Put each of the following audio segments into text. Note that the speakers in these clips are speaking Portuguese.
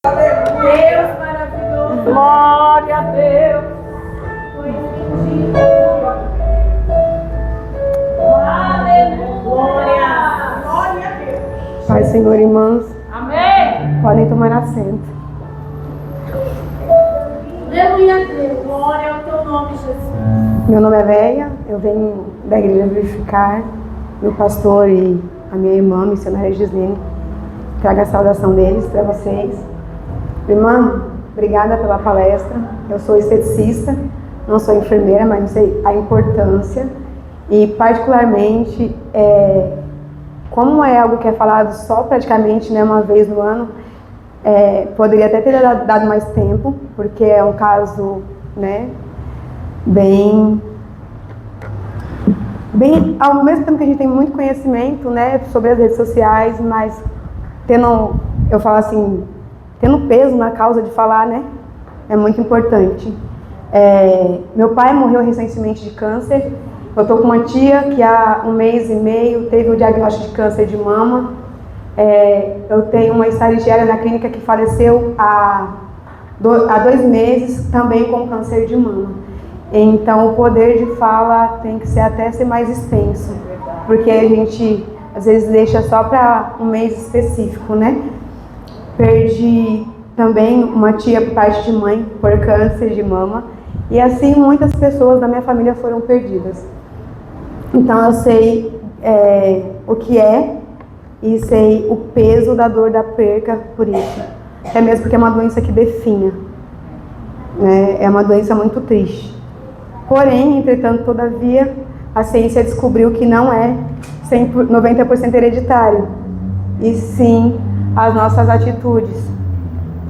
Deus maravilhoso. Glória a Deus. Aleluia. Glória a Deus. Pai, Senhor, irmãos. Amém. Podem tomar assento. Aleluia a Deus. Glória ao teu nome, Jesus. Meu nome é Véia, eu venho da igreja Vivificar. Meu pastor e a minha irmã, missionária Gislene, traga a saudação deles para vocês. Irmã, obrigada pela palestra. Eu sou esteticista, não sou enfermeira, mas sei a importância. E particularmente, como é algo que é falado só praticamente, né, uma vez no ano, poderia até ter dado mais tempo, porque é um caso, né, bem, ao mesmo tempo que a gente tem muito conhecimento, né, sobre as redes sociais, mas tendo peso na causa de falar, né, é muito importante. Meu pai morreu recentemente de câncer. Eu estou com uma tia que há 1 mês e meio teve o diagnóstico de câncer de mama. Eu tenho uma estagiária na clínica que faleceu há 2 meses, também com câncer de mama. Então, o poder de fala tem que até ser mais extenso, porque a gente, às vezes, deixa só para um mês específico, né? Perdi também uma tia por parte de mãe, por câncer de mama, e assim muitas pessoas da minha família foram perdidas. Então, eu sei o que é e sei o peso da dor da perca por isso. Até mesmo porque é uma doença que definha, né? É uma doença muito triste. Porém, entretanto, todavia, a ciência descobriu que não é 90% hereditário, e sim as nossas atitudes.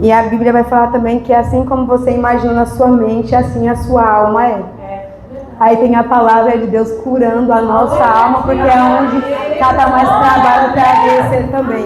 E a Bíblia vai falar também que assim como você imagina na sua mente, assim a sua alma é. Aí tem a palavra de Deus curando a nossa alma, porque é onde cada mais trabalha para adoecer também.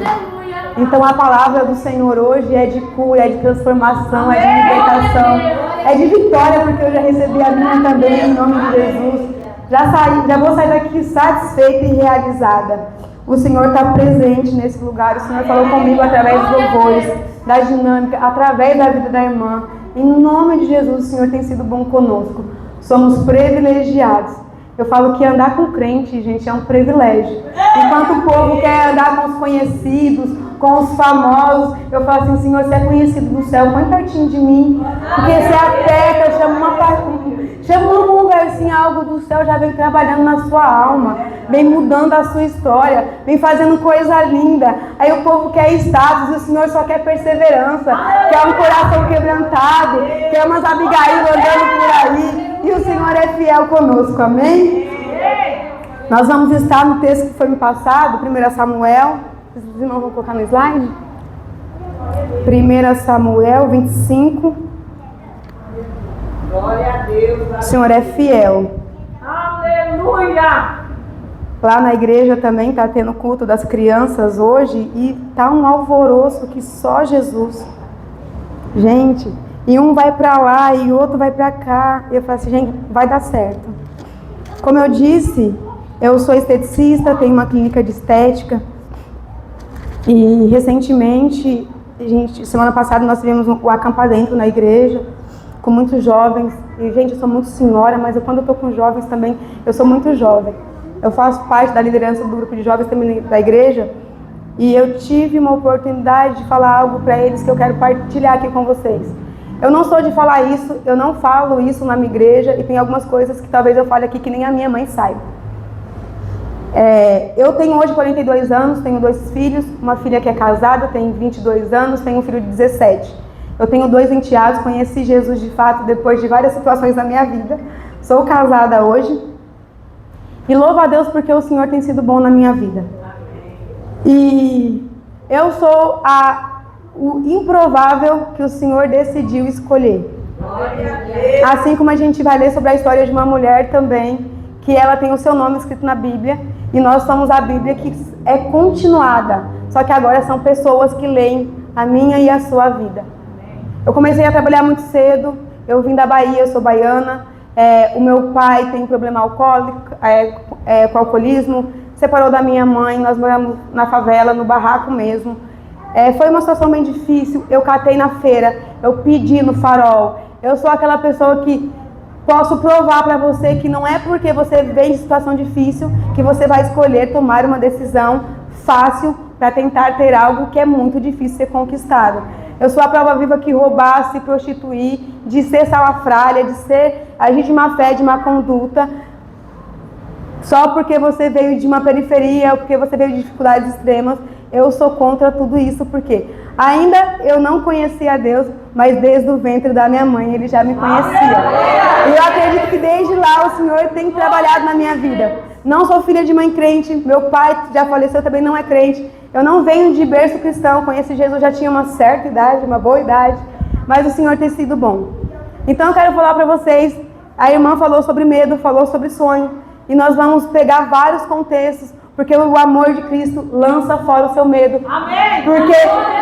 Então a palavra do Senhor hoje é de cura, é de transformação, é de libertação, é de vitória, porque eu já recebi a minha também, em nome de Jesus. Já vou sair daqui satisfeita e realizada. O Senhor está presente nesse lugar, o Senhor falou comigo através dos louvores, da dinâmica, através da vida da irmã. Em nome de Jesus, o Senhor tem sido bom conosco. Somos privilegiados. Eu falo que andar com crente, gente, é um privilégio. Enquanto o povo quer andar com os conhecidos, com os famosos, eu falo assim: Senhor, você é conhecido no céu, põe pertinho de mim, porque você aperta, chama um lugar assim, algo do céu já vem trabalhando na sua alma, vem mudando a sua história, vem fazendo coisa linda. Aí o povo quer status e o Senhor só quer perseverança, quer um coração quebrantado, quer umas Abigail andando por aí, e o Senhor é fiel conosco, amém? Nós vamos estar no texto que foi me passado, 1 Samuel. Os irmãos vão colocar no slide? 1 Samuel 25. Glória a Deus. O Senhor é fiel. Aleluia. Lá na igreja também está tendo culto das crianças hoje e está um alvoroço que só Jesus. Gente, e um vai para lá e o outro vai para cá. E eu falo assim, gente, vai dar certo. Como eu disse, eu sou esteticista, tenho uma clínica de estética. E recentemente, semana passada nós tivemos o acampamento na igreja, com muitos jovens. E, gente, eu sou muito senhora, mas quando eu estou com jovens também, eu sou muito jovem. Eu faço parte da liderança do grupo de jovens também da igreja. E eu tive uma oportunidade de falar algo para eles que eu quero partilhar aqui com vocês. Eu não sou de falar isso, eu não falo isso na minha igreja. E tem algumas coisas que talvez eu fale aqui que nem a minha mãe saiba. Eu tenho hoje 42 anos, tenho 2 filhos, uma filha que é casada, tem 22 anos, tenho um filho de 17. Eu tenho 2 enteados, conheci Jesus de fato depois de várias situações na minha vida. Sou casada hoje e louvo a Deus porque o Senhor tem sido bom na minha vida. E eu sou o improvável que o Senhor decidiu escolher. Assim como a gente vai ler sobre a história de uma mulher também, que ela tem o seu nome escrito na Bíblia, e nós somos a Bíblia que é continuada, só que agora são pessoas que leem a minha e a sua vida. Eu comecei a trabalhar muito cedo, eu vim da Bahia, eu sou baiana, o meu pai tem problema alcoólico, com alcoolismo, separou da minha mãe, nós moramos na favela, no barraco mesmo. Foi uma situação bem difícil, eu catei na feira, eu pedi no farol. Eu sou aquela pessoa que posso provar para você que não é porque você vem de situação difícil que você vai escolher tomar uma decisão fácil para tentar ter algo que é muito difícil ser conquistado. Eu sou a prova viva que roubar, se prostituir, de ser salafrária, de ser agir de má fé, de má conduta, só porque você veio de uma periferia, ou porque você veio de dificuldades extremas, eu sou contra tudo isso, porque ainda eu não conhecia a Deus, mas desde o ventre da minha mãe Ele já me conhecia. E eu acredito que desde lá o Senhor tem trabalhado na minha vida. Não sou filha de mãe crente, meu pai já faleceu, também não é crente. Eu não venho de berço cristão, conheci Jesus, já tinha uma certa idade, uma boa idade, mas o Senhor tem sido bom. Então eu quero falar para vocês, a irmã falou sobre medo, falou sobre sonho, e nós vamos pegar vários contextos, porque o amor de Cristo lança fora o seu medo. Amém. Porque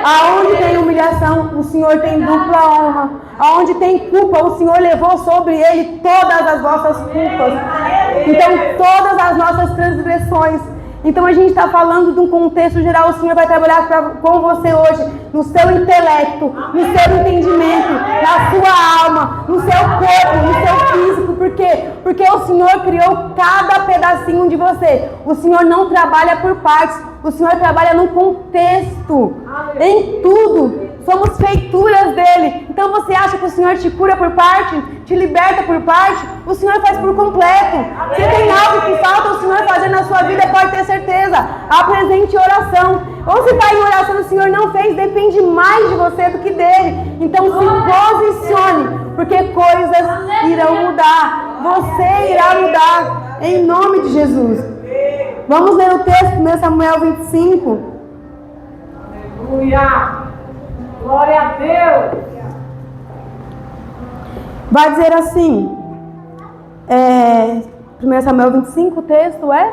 aonde tem humilhação, o Senhor tem dupla honra. Aonde tem culpa, o Senhor levou sobre Ele todas as vossas culpas. Então, todas as nossas transgressões. Então, a gente está falando de um contexto geral. O Senhor vai trabalhar com você hoje, no seu intelecto, no seu entendimento, na sua alma, no seu corpo, no seu físico. Por quê? Porque o Senhor criou cada pedacinho de você. O Senhor não trabalha por partes. O Senhor trabalha no contexto, em tudo. Somos feituras dele. Então você acha que o Senhor te cura por parte, te liberta por parte? O Senhor faz por completo. Se tem algo que falta o Senhor fazer na sua vida, pode ter certeza. Apresente oração. Ou se está em oração e o Senhor não fez, depende mais de você do que dele. Então se posicione, porque coisas irão mudar. Você irá mudar, em nome de Jesus. Vamos ler o texto, 1 Samuel 25. Aleluia! Glória a Deus! Vai dizer assim, 1 Samuel 25, o texto é?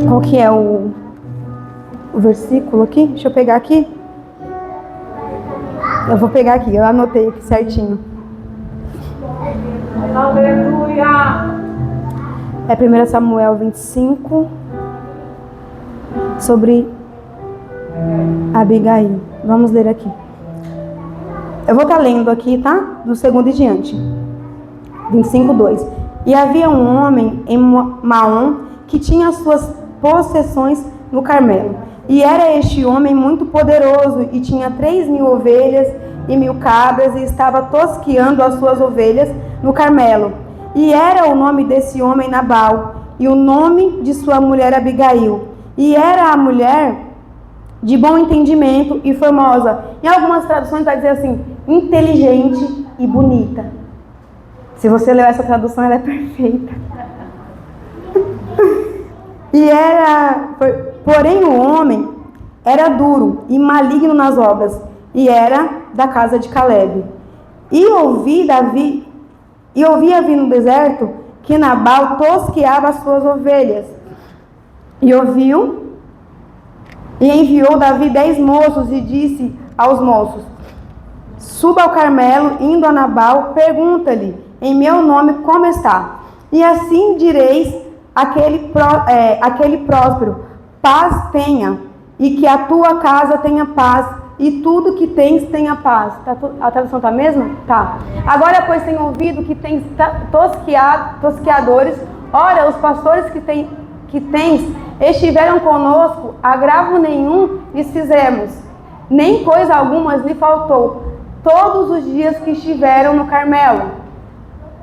Qual que é o versículo aqui? Deixa eu pegar aqui. Eu vou pegar aqui, eu anotei aqui certinho. Aleluia! É 1 Samuel 25, sobre Abigail. Vamos ler aqui. Eu vou estar lendo aqui, tá? Do segundo e diante. 25:2. E havia um homem em Maom que tinha as suas possessões no Carmelo. E era este homem muito poderoso e tinha 3.000 ovelhas e 1.000 cabras e estava tosqueando as suas ovelhas no Carmelo. E era o nome desse homem Nabal e o nome de sua mulher Abigail. E era a mulher de bom entendimento e formosa. Em algumas traduções vai dizer assim, inteligente e bonita. Se você ler essa tradução, ela é perfeita. Porém o homem era duro e maligno nas obras, e era da casa de Caleb. E ouvia vir no deserto que Nabal tosqueava as suas ovelhas. E enviou Davi 10 moços e disse aos moços: suba ao Carmelo, indo a Nabal, pergunta-lhe em meu nome como está. E assim direis aquele próspero, paz tenha, e que a tua casa tenha paz, e tudo que tens tenha paz. A tradução está a mesma? Tá. Agora, pois, tenho ouvido que tens tosqueadores. Ora, os pastores que tens estiveram conosco, agravo nenhum lhes fizemos, nem coisa alguma lhe faltou, todos os dias que estiveram no Carmelo.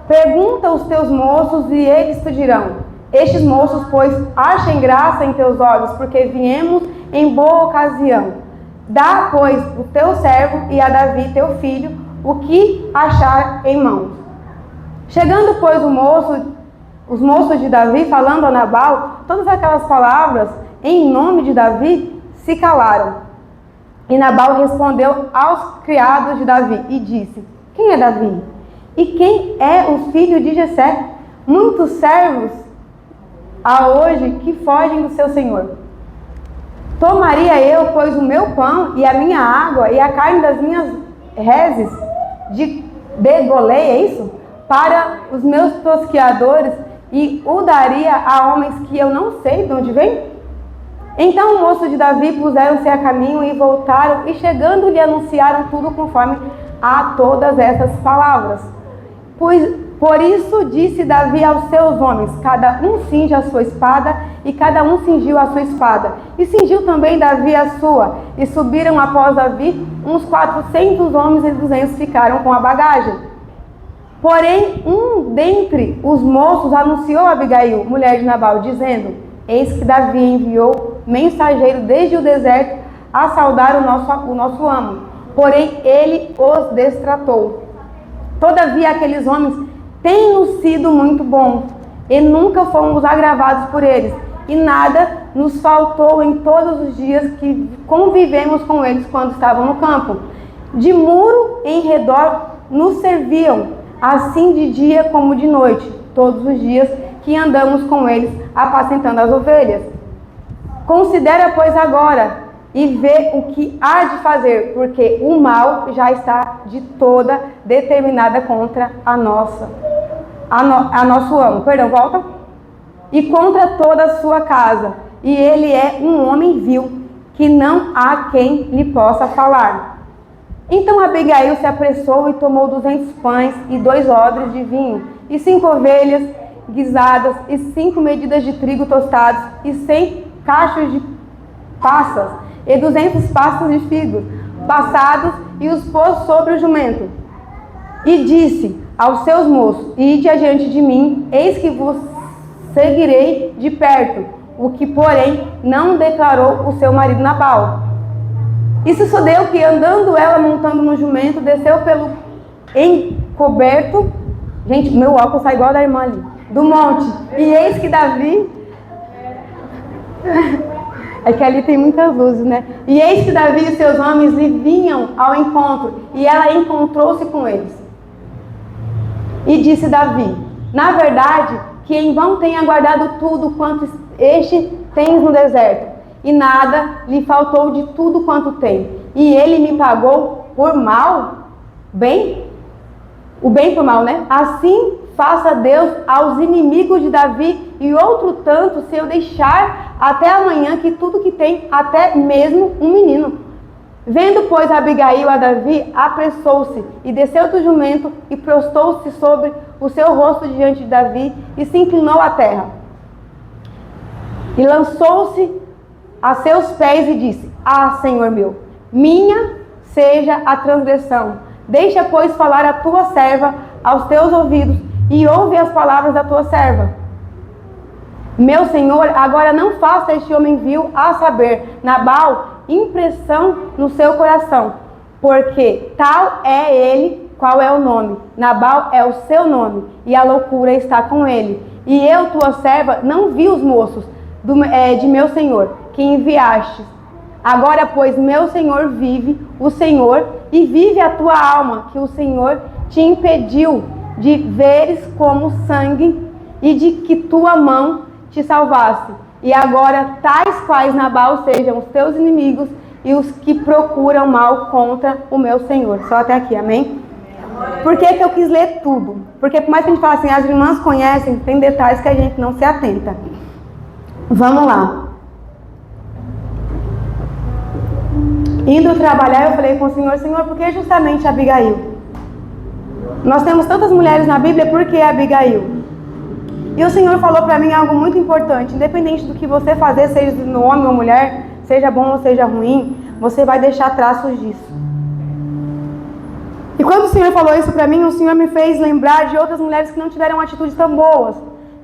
Pergunta aos teus moços e eles te dirão. Estes moços, pois, achem graça em teus olhos, porque viemos em boa ocasião. Dá, pois, o teu servo e a Davi, teu filho, o que achar em mãos. Chegando, pois, os moços de Davi, falando a Nabal, todas aquelas palavras em nome de Davi se calaram. E Nabal respondeu aos criados de Davi e disse: quem é Davi? E quem é o filho de Jessé? Muitos servos há hoje que fogem do seu senhor. Tomaria eu, pois, o meu pão e a minha água e a carne das minhas reses de Golei, é isso? Para os meus tosqueadores, e o daria a homens que eu não sei de onde vem? Então o moço de Davi puseram-se a caminho e voltaram, e chegando lhe anunciaram tudo conforme a todas essas palavras. Por isso disse Davi aos seus homens: cada um cinge a sua espada, e cada um cingiu a sua espada. E cingiu também Davi a sua, e subiram após Davi uns 400 homens, e 200 ficaram com a bagagem. Porém, um dentre os moços anunciou a Abigail, mulher de Nabal, dizendo: eis que Davi enviou mensageiro desde o deserto a saudar o nosso amo, porém ele os destratou. Todavia aqueles homens têm-nos sido muito bons, e nunca fomos agravados por eles, e nada nos faltou em todos os dias que convivemos com eles quando estavam no campo. De muro em redor nos serviam, assim de dia como de noite, todos os dias que andamos com eles, apacentando as ovelhas. Considera, pois, agora, e vê o que há de fazer, porque o mal já está de toda determinada contra a nosso amo. Perdão, volta. E contra toda a sua casa. E ele é um homem vil, que não há quem lhe possa falar. Então Abigail se apressou e tomou 200 pães e 2 odres de vinho, e 5 ovelhas guisadas, e 5 medidas de trigo tostados, e 100 cachos de passas, e 200 pastos de figos passados, e os pôs sobre o jumento. E disse aos seus moços: ide adiante de mim, eis que vos seguirei de perto, o que, porém, não declarou o seu marido Nabal. E sucedeu que, andando ela montando no jumento, desceu pelo encoberto, gente, meu óculos sai igual da irmã ali, do monte, e eis que Davi, é que ali tem muitas luzes, né? E eis que Davi e seus homens lhe vinham ao encontro, e ela encontrou-se com eles. E disse Davi: na verdade, que em vão tenha guardado tudo quanto este tens no deserto, e nada lhe faltou de tudo quanto tem. E ele me pagou por mal, bem? O bem por mal, né? Assim faça Deus aos inimigos de Davi, e outro tanto se eu deixar até amanhã que tudo que tem, até mesmo um menino. Vendo, pois, Abigail a Davi, apressou-se e desceu do jumento e prostou-se sobre o seu rosto diante de Davi e se inclinou à terra. E lançou-se a seus pés e disse: ah, Senhor meu, minha seja a transgressão. Deixa, pois, falar a tua serva aos teus ouvidos, e ouve as palavras da tua serva. Meu Senhor, agora não faça este homem vil, a saber, Nabal, impressão no seu coração, porque tal é ele, qual é o nome. Nabal é o seu nome, e a loucura está com ele. E eu, tua serva, não vi os moços de meu Senhor, que enviastes. Agora, pois, meu Senhor vive, o Senhor, e vive a tua alma, que o Senhor te impediu de veres como sangue, e de que tua mão te salvasse. E agora, tais quais Nabal sejam os teus inimigos, e os que procuram mal contra o meu Senhor. Só até aqui, amém? Por que eu quis ler tudo? Porque por mais que a gente fale assim, as irmãs conhecem, tem detalhes que a gente não se atenta. Vamos lá. Indo trabalhar, eu falei com o Senhor: Senhor, por que justamente Abigail? Nós temos tantas mulheres na Bíblia, por que Abigail? E o Senhor falou para mim algo muito importante: independente do que você fazer, seja no homem ou mulher, seja bom ou seja ruim, você vai deixar traços disso. E quando o Senhor falou isso para mim, o Senhor me fez lembrar de outras mulheres que não tiveram atitudes tão boas,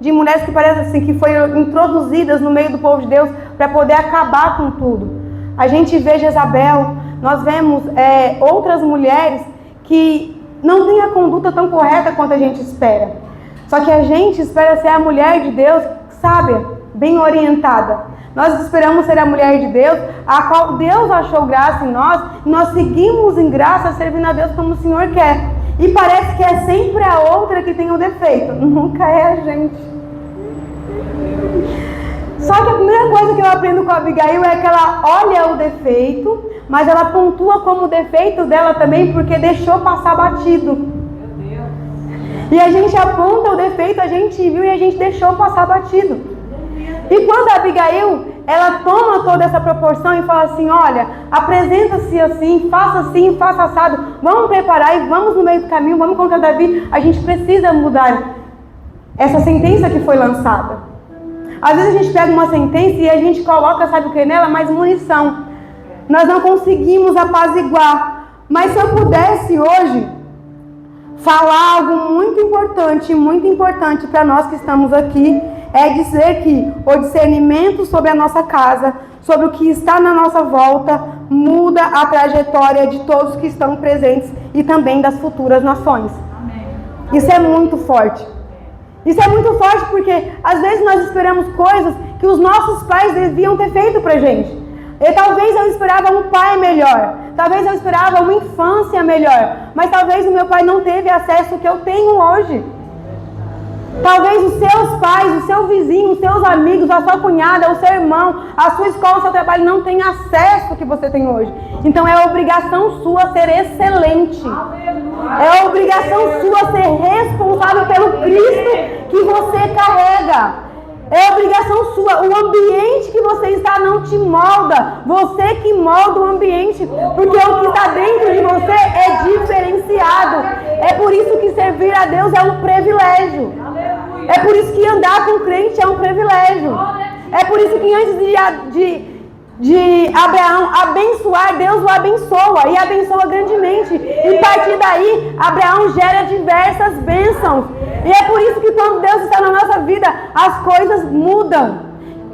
de mulheres que parecem assim, que foram introduzidas no meio do povo de Deus para poder acabar com tudo. A gente vê Jezabel, nós vemos outras mulheres que não têm a conduta tão correta quanto a gente espera. Só que a gente espera ser a mulher de Deus, sábia, bem orientada. Nós esperamos ser a mulher de Deus, a qual Deus achou graça em nós, e nós seguimos em graça, servindo a Deus como o Senhor quer. E parece que é sempre a outra que tem o defeito, nunca é a gente. Só que a primeira coisa que eu aprendo com a Abigail é que ela olha o defeito, mas ela pontua como defeito dela também, porque deixou passar batido. E a gente aponta o defeito, a gente viu e a gente deixou passar batido. E quando a Abigail ela toma toda essa proporção e fala assim, olha, apresenta-se assim, faça assado, vamos preparar e vamos no meio do caminho, vamos contra Davi, a gente precisa mudar essa sentença que foi lançada. Às vezes a gente pega uma sentença e a gente coloca, sabe o que nela? Mais munição. Nós não conseguimos apaziguar. Mas se eu pudesse hoje falar algo muito importante para nós que estamos aqui, é dizer que o discernimento sobre a nossa casa, sobre o que está na nossa volta, muda a trajetória de todos que estão presentes e também das futuras nações. Amém. Isso é muito forte. Isso é muito forte porque às vezes nós esperamos coisas que os nossos pais deviam ter feito pra gente. E talvez eu esperava um pai melhor, talvez eu esperava uma infância melhor, mas talvez o meu pai não teve acesso ao que eu tenho hoje. Talvez os seus pais, o seu vizinho, os seus amigos, a sua cunhada, o seu irmão, a sua escola, o seu trabalho não tenham acesso ao que você tem hoje. Então é obrigação sua ser excelente. É obrigação sua ser responsável pelo Cristo que você carrega. É obrigação sua. O ambiente que você está não te molda. Você que molda o ambiente. Porque o que está dentro de você é diferenciado. É por isso que servir a Deus é um privilégio. É por isso que andar com crente é um privilégio. É por isso que antes de Abraão abençoar, Deus o abençoa. E abençoa grandemente. E a partir daí, Abraão gera diversas bênçãos. E é por isso que quando Deus está na nossa vida, as coisas mudam.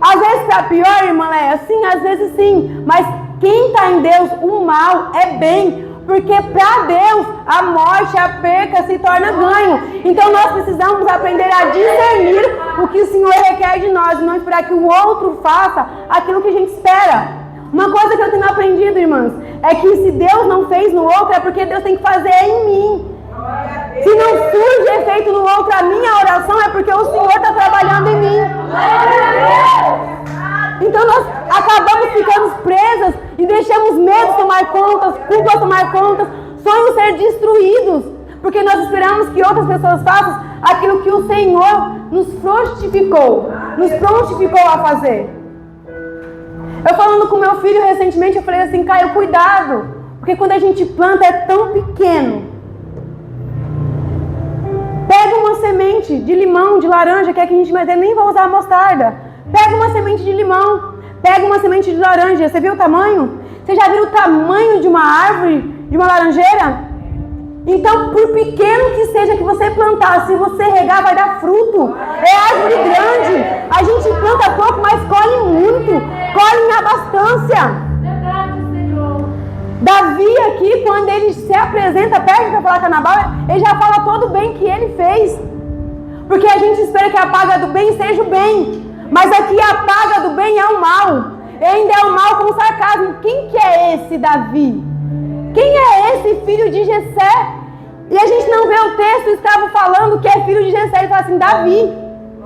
Às vezes para pior, irmã Léa, sim, às vezes sim. Mas quem está em Deus, o mal é bem. Porque para Deus, a morte, a perca se torna ganho. Então nós precisamos aprender a discernir o que o Senhor requer de nós. E não esperar que o outro faça aquilo que a gente espera. Uma coisa que eu tenho aprendido, irmãs, é que se Deus não fez no outro, é porque Deus tem que fazer em mim. Se não surge efeito no outro, a minha oração é porque o Senhor está trabalhando em mim. Então nós acabamos ficando presas e deixamos medos tomar contas, culpas tomar contas, sonhos ser destruídos, porque nós esperamos que outras pessoas façam aquilo que o Senhor nos prontificou a fazer. Eu falando com meu filho recentemente, eu falei assim, Caio, cuidado, porque quando a gente planta é tão pequeno. Pega uma semente de limão, de laranja, que é que a gente nem vai usar a mostarda. Pega uma semente de limão, pega uma semente de laranja. Você viu o tamanho? Você já viu o tamanho de uma árvore, de uma laranjeira? Então, por pequeno que seja que você plantar, se você regar, vai dar fruto. É árvore grande. A gente planta pouco, mas colhe muito. Colhe em abastância. Davi aqui, quando ele se apresenta perto para falar com Nabal, ele já fala todo o bem que ele fez. Porque a gente espera que a paga do bem seja o bem. Mas aqui a paga do bem é o mal. E ainda é o mal com sarcasmo. Quem que é esse Davi? Quem é esse filho de Jessé? E a gente não vê o texto, estava falando que é filho de Jessé. Ele fala assim, Davi.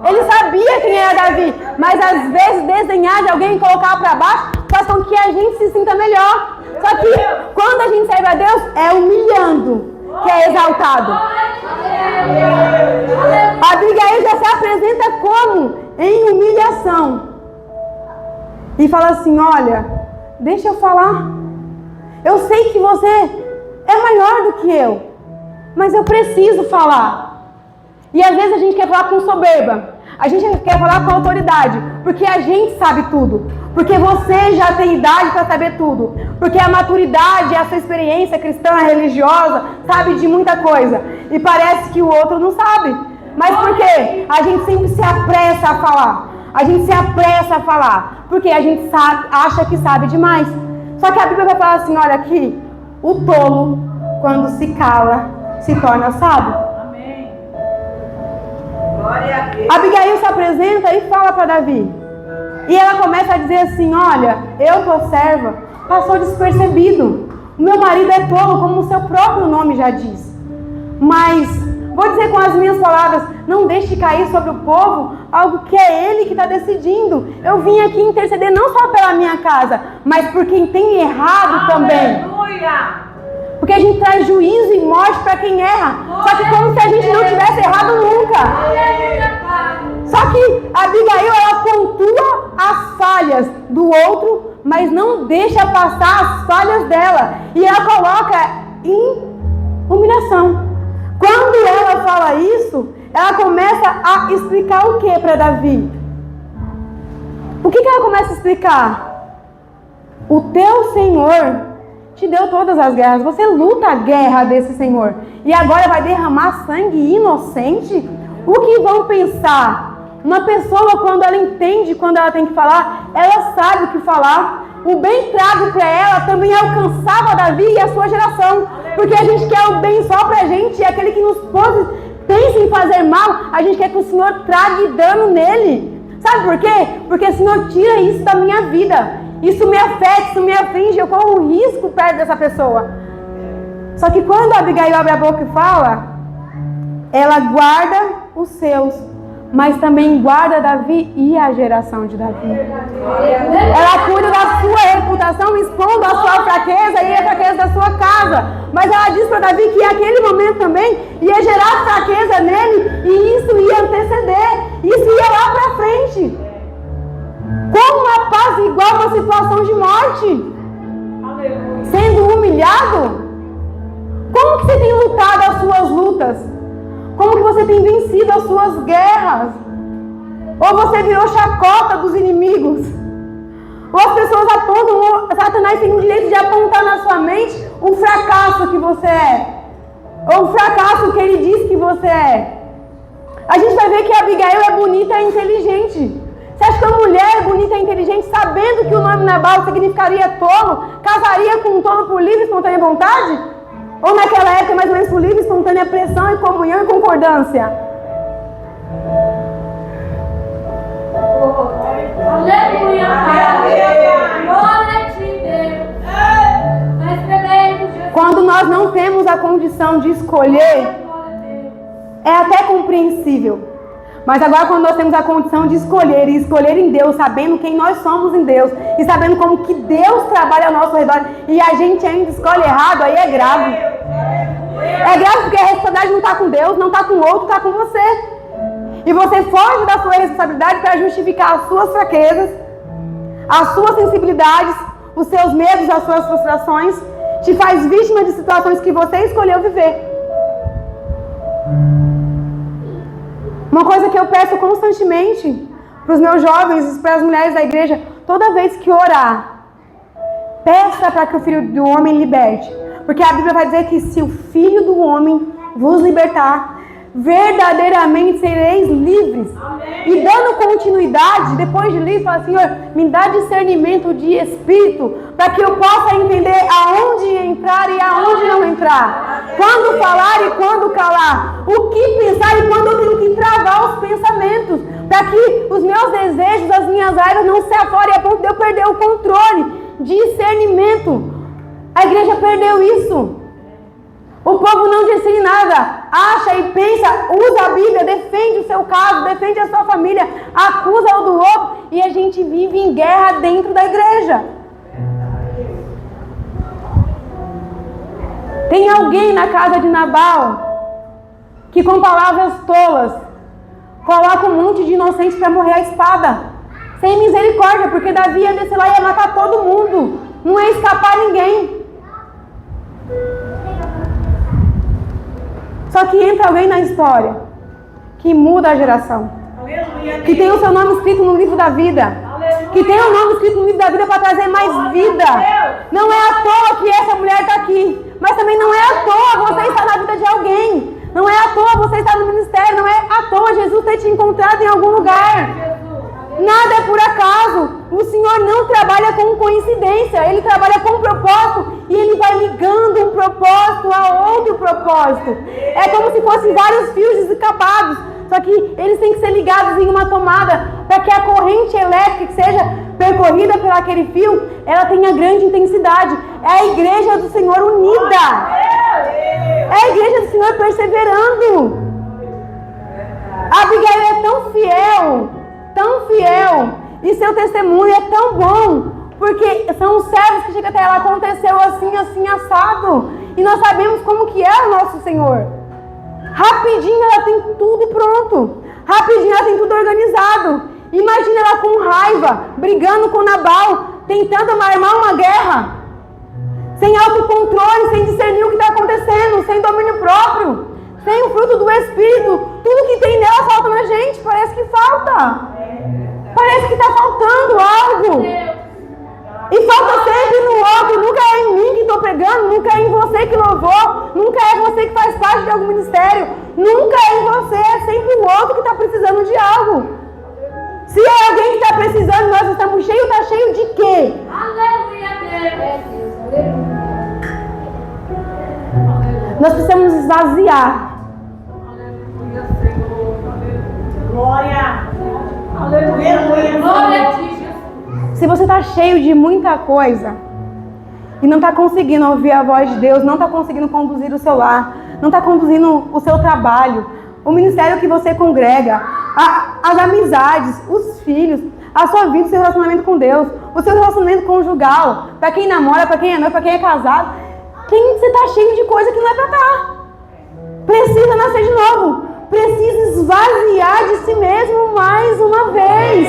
Ele sabia quem era Davi. Mas às vezes desenhar de alguém e colocar para baixo faz com que a gente se sinta melhor. Só que quando a gente serve a Deus, é humilhando que é exaltado. Abigail já se apresenta como? Em humilhação. E fala assim, olha, deixa eu falar. Eu sei que você é maior do que eu, mas eu preciso falar. E às vezes a gente quer falar com soberba. A gente quer falar com autoridade, porque a gente sabe tudo. Porque você já tem idade para saber tudo. Porque a maturidade, a sua experiência cristã, religiosa, sabe de muita coisa. E parece que o outro não sabe. Mas por quê? A gente sempre se apressa a falar. A gente se apressa a falar. Porque a gente acha que sabe demais. Só que a Bíblia vai falar assim, olha aqui. O tolo, quando se cala, se torna sábio. Amém. Glória a Deus. Abigail se apresenta e fala para Davi. E ela começa a dizer assim, olha, eu, tua serva, passou despercebido. O meu marido é tolo, como o seu próprio nome já diz. Mas, vou dizer com as minhas palavras, não deixe cair sobre o povo algo que é ele que está decidindo. Eu vim aqui interceder não só pela minha casa, mas por quem tem errado também. Porque a gente traz juízo e morte para quem erra. Só que como se a gente não tivesse errado nunca. Só que Abigail, ela pontua as falhas do outro, mas não deixa passar as falhas dela. E ela coloca em humilhação. Quando ela fala isso, ela começa a explicar o que para Davi? O que ela começa a explicar? O teu Senhor te deu todas as guerras. Você luta a guerra desse Senhor. E agora vai derramar sangue inocente? O que vão pensar? Uma pessoa, quando ela entende, quando ela tem que falar, ela sabe o que falar. O bem trago para ela também alcançava Davi e a sua geração. Porque a gente quer o bem só pra gente. E aquele que nos pensa em fazer mal, a gente quer que o Senhor trague dano nele. Sabe por quê? Porque o Senhor tira isso da minha vida. Isso me afeta, isso me aflige. Eu corro um risco perto dessa pessoa. Só que quando a Abigail abre a boca e fala, ela guarda os seus, mas também guarda Davi e a geração de Davi. Ela cuida da sua reputação, expondo a sua fraqueza e a fraqueza da sua casa. Mas ela diz para Davi que aquele momento também ia gerar fraqueza nele, e isso ia anteceder, isso ia lá para frente. Como apaziguar uma situação de morte? Sendo humilhado? Como que você tem lutado as suas lutas? Como que você tem vencido as suas guerras? Ou você virou chacota dos inimigos? Ou as pessoas apontam, Satanás tem o direito de apontar na sua mente o fracasso que você é. Ou o fracasso que ele diz que você é. A gente vai ver que a Abigail é bonita e inteligente. Você acha que uma mulher bonita e inteligente, sabendo que o nome Nabal significaria tolo, casaria com um tolo por livre e espontânea vontade? Ou naquela época, mais ou menos, por livre, espontânea pressão e comunhão e concordância? Aleluia! Glória a ti, Deus! Quando nós não temos a condição de escolher, é até compreensível. Mas agora, quando nós temos a condição de escolher, e escolher em Deus, sabendo quem nós somos em Deus, e sabendo como que Deus trabalha ao nosso redor, e a gente ainda escolhe errado, aí é grave. É grave porque a responsabilidade não está com Deus, não está com o outro, está com você. E você foge da sua responsabilidade para justificar as suas fraquezas, as suas sensibilidades, os seus medos, as suas frustrações, te faz vítima de situações que você escolheu viver. Uma coisa que eu peço constantemente para os meus jovens e para as mulheres da igreja, toda vez que orar, peça para que o Filho do Homem liberte. Porque a Bíblia vai dizer que se o Filho do Homem vos libertar, verdadeiramente sereis livres. Amém. E dando continuidade, depois de livre, fala: Senhor, me dá discernimento de espírito, para que eu possa entender aonde entrar e aonde não entrar, quando falar e quando calar, o que pensar e quando eu tenho que travar os pensamentos, para que os meus desejos, as minhas raivas não se aforem a ponto de eu perder o controle. Discernimento. A igreja perdeu isso. O povo não discerne nada, acha e pensa, usa a Bíblia, defende o seu caso, defende a sua família, acusa o do outro, e a gente vive em guerra dentro da igreja. Tem alguém na casa de Nabal que com palavras tolas coloca um monte de inocentes para morrer à espada, sem misericórdia, porque Davi ia descer lá e ia matar todo mundo, não ia escapar ninguém. Só que entra alguém na história que muda a geração, que tem o seu nome escrito no livro da vida, que tem o nome escrito no livro da vida para trazer mais vida. Não é à toa que essa mulher está aqui, mas também não é à toa você estar na vida de alguém, não é à toa você estar no ministério, não é à toa Jesus ter te encontrado em algum lugar. Nada é por acaso. O Senhor não trabalha com coincidência, Ele trabalha com propósito, e Ele vai ligando um propósito a outro propósito. É como se fossem vários fios desencapados, só que eles têm que ser ligados em uma tomada, para que a corrente elétrica que seja percorrida por aquele fio, ela tenha grande intensidade. É a igreja do Senhor unida, é a igreja do Senhor perseverando. A Abigail é tão fiel, e seu testemunho é tão bom, porque são os servos que chegam até ela, aconteceu assim, assim, assado, e nós sabemos como que é o nosso Senhor. Rapidinho ela tem tudo pronto, Rapidinho ela tem tudo organizado. Imagina ela com raiva, brigando com Nabal, tentando armar uma guerra. Sem autocontrole, sem discernir o que está acontecendo, sem domínio próprio, sem o fruto do Espírito. Tudo que tem nela falta na gente, parece que falta. Parece que está faltando algo. E falta sempre no outro, nunca é em mim que estou pregando, nunca é em você que louvou, nunca é você que faz parte de algum ministério, nunca é em você, é sempre o outro que está precisando de algo. Se é alguém que está precisando, nós estamos cheios, está cheio de quê? Nós precisamos esvaziar. Glória. Aleluia. Glória a ti. Se você está cheio de muita coisa e não está conseguindo ouvir a voz de Deus, não está conseguindo conduzir o seu lar, não está conduzindo o seu trabalho, o ministério que você congrega, as amizades, os filhos, a sua vida, o seu relacionamento com Deus, o seu relacionamento conjugal, para quem namora, para quem é noivo, para quem é casado, você está cheio de coisa que não é para estar. Precisa nascer de novo. Precisa esvaziar de si mesmo mais uma vez.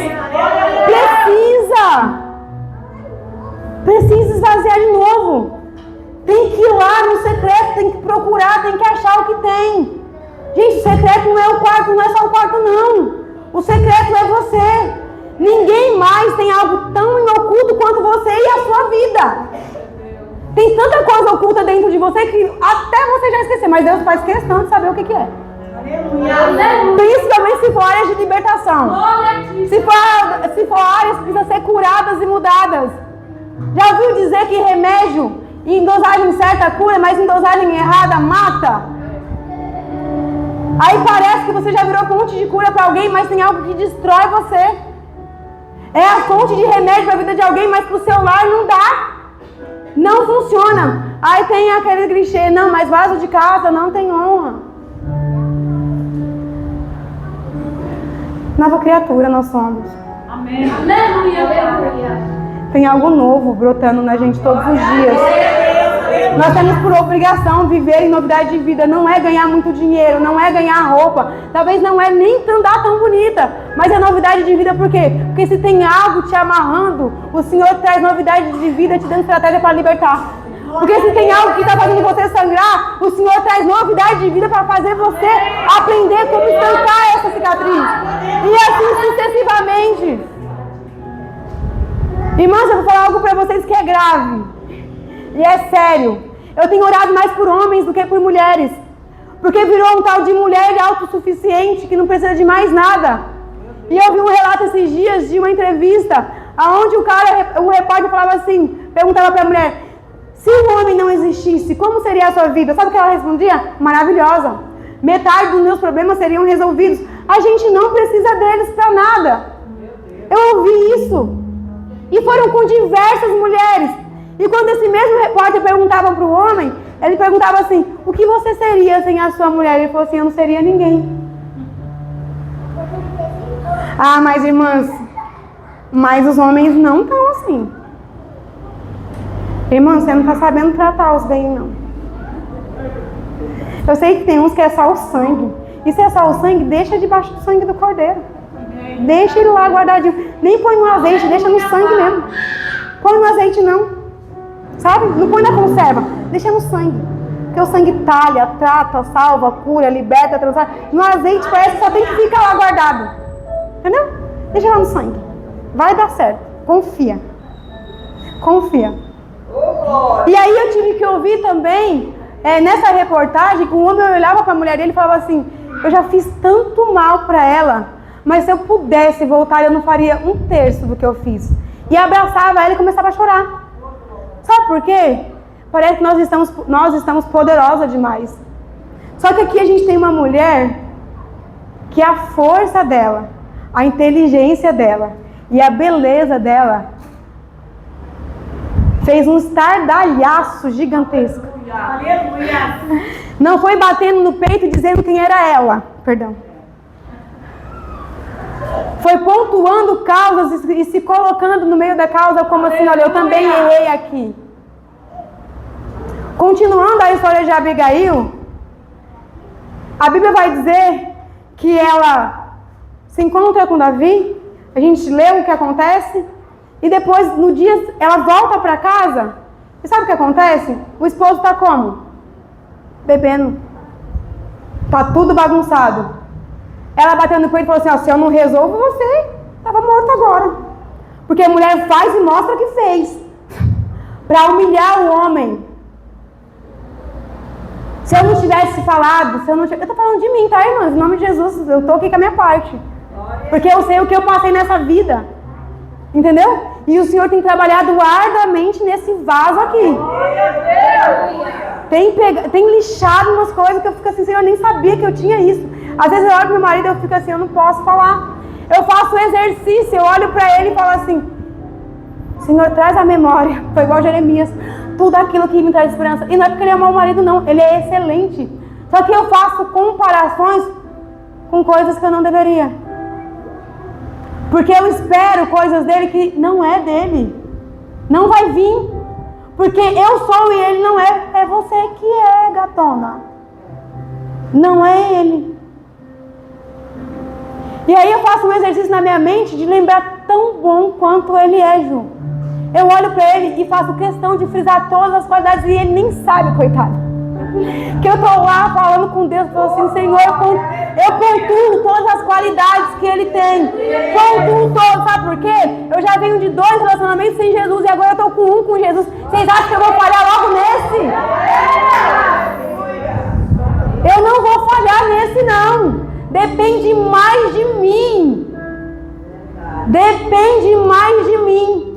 Precisa esvaziar de novo. Tem que ir lá no secreto, tem que procurar, tem que achar o que tem. Gente, o secreto não é o quarto, não é só o quarto não. O secreto é você. Ninguém mais tem algo tão oculto quanto você e a sua vida. Tem tanta coisa oculta dentro de você que até você já esqueceu, mas Deus faz questão de saber o que é. Aleluia. Principalmente se for áreas de libertação. Se for áreas que precisam ser curadas e mudadas. Já ouviu dizer que remédio em dosagem certa cura, mas em dosagem errada mata? Aí parece que você já virou fonte de cura para alguém, mas tem algo que destrói você. É a fonte de remédio para a vida de alguém, mas para o seu lar não dá. Não funciona. Aí tem aquele clichê, não, mas vaso de casa não tem honra. Nova criatura nós somos. Amém. Aleluia. Tem algo novo brotando na gente todos os dias. Nós temos por obrigação viver em novidade de vida. Não é ganhar muito dinheiro, não é ganhar roupa. Talvez não é nem andar tão bonita. Mas é novidade de vida por quê? Porque se tem algo te amarrando, o Senhor traz novidade de vida te dando estratégia para libertar. Porque se tem algo que está fazendo você sangrar, o Senhor traz novidade de vida para fazer você aprender como estancar essa cicatriz. E assim sucessivamente. Irmãos, eu vou falar algo para vocês que é grave. E é sério. Eu tenho orado mais por homens do que por mulheres. Porque virou um tal de mulher autossuficiente que não precisa de mais nada. E eu vi um relato esses dias de uma entrevista onde o repórter falava assim, perguntava para a mulher: se o homem não existisse, como seria a sua vida? Sabe o que ela respondia? Maravilhosa. Metade dos meus problemas seriam resolvidos. A gente não precisa deles para nada. Eu ouvi isso. E foram com diversas mulheres. E quando esse mesmo repórter perguntava para o homem, ele perguntava assim: o que você seria sem a sua mulher? Ele falou assim: eu não seria ninguém. Ah, mas irmãs, mas os homens não estão assim. Irmã, você não está sabendo tratar-os bem, não. Eu sei que tem uns que é só o sangue. E se é só o sangue, deixa debaixo do sangue do cordeiro. Deixa ele lá guardadinho. Nem põe no azeite, deixa no sangue mesmo. Põe no azeite não. Sabe? Não põe na conserva. Deixa no sangue. Porque o sangue talha, trata, salva, cura, liberta, transforma. No azeite parece que só tem que ficar lá guardado. Entendeu? Deixa lá no sangue. Vai dar certo. Confia. Confia. E aí eu tive que ouvir também, nessa reportagem, que o homem olhava para a mulher dele e falava assim: eu já fiz tanto mal para ela, mas se eu pudesse voltar, eu não faria 1/3 do que eu fiz. E abraçava ela e começava a chorar. Sabe por quê? Parece que nós estamos poderosas demais. Só que aqui a gente tem uma mulher que a força dela, a inteligência dela e a beleza dela fez um estardalhaço gigantesco. Aleluia. Não foi batendo no peito e dizendo quem era ela. Perdão. Foi pontuando causas e se colocando no meio da causa como assim: olha, eu também errei aqui. Continuando a história de Abigail, a Bíblia vai dizer que ela se encontra com Davi, a gente lê o que acontece, e depois, no dia, ela volta para casa, e sabe o que acontece? O esposo está como? Bebendo. Tá tudo bagunçado. Ela bateu no peito e falou assim, ó, se eu não resolvo, você estava morto agora. Porque a mulher faz e mostra que fez. Para humilhar o homem. Se eu não tivesse falado, eu tô falando de mim, tá, irmãs? Em nome de Jesus, eu tô aqui com a minha parte. Porque eu sei o que eu passei nessa vida. Entendeu? E o Senhor tem trabalhado arduamente nesse vaso aqui. Tem lixado umas coisas que eu fico assim, Senhor, eu nem sabia que eu tinha isso. Às vezes eu olho pro meu marido e eu fico assim, eu não posso falar. Eu faço um exercício, eu olho pra ele e falo assim, Senhor, traz a memória. Foi igual Jeremias. Tudo aquilo que me traz esperança. E não é porque ele é mau marido, não. Ele é excelente. Só que eu faço comparações com coisas que eu não deveria. Porque eu espero coisas dele que não é dele. Não vai vir. Porque eu sou e ele não é. É você que é, gatona. Não é ele. E aí eu faço um exercício na minha mente de lembrar tão bom quanto ele é, Ju. Eu olho pra ele e faço questão de frisar todas as qualidades e ele nem sabe, coitado. Que eu tô lá falando com Deus, falo assim, Senhor, eu pontuo todas as qualidades que ele tem. Pontuo todas, sabe por quê? Eu já venho de 2 relacionamentos sem Jesus e agora eu tô com um com Jesus. Vocês acham que eu vou falhar logo nesse? Eu não vou falhar nesse, não. Depende mais de mim. Depende mais de mim.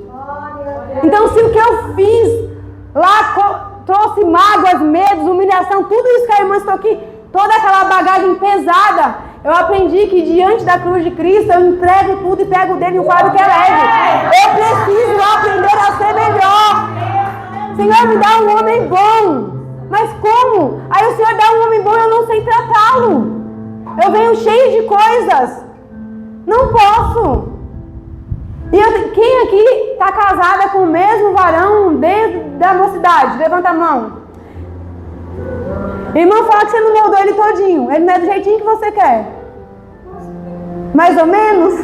Então, se o que eu fiz lá trouxe mágoas, medos, humilhação, tudo isso que a irmã estou aqui, toda aquela bagagem pesada, eu aprendi que diante da cruz de Cristo eu entrego tudo e pego dele um fardo que é leve. Eu preciso aprender a ser melhor. Senhor, me dá um homem bom. Mas como? Aí o Senhor dá um homem bom e eu não sei tratá-lo. Eu venho cheio de coisas. Não posso. E quem aqui está casada com o mesmo varão desde a mocidade? Levanta a mão. Irmão, fala que você não moldou ele todinho. Ele não é do jeitinho que você quer. Mais ou menos.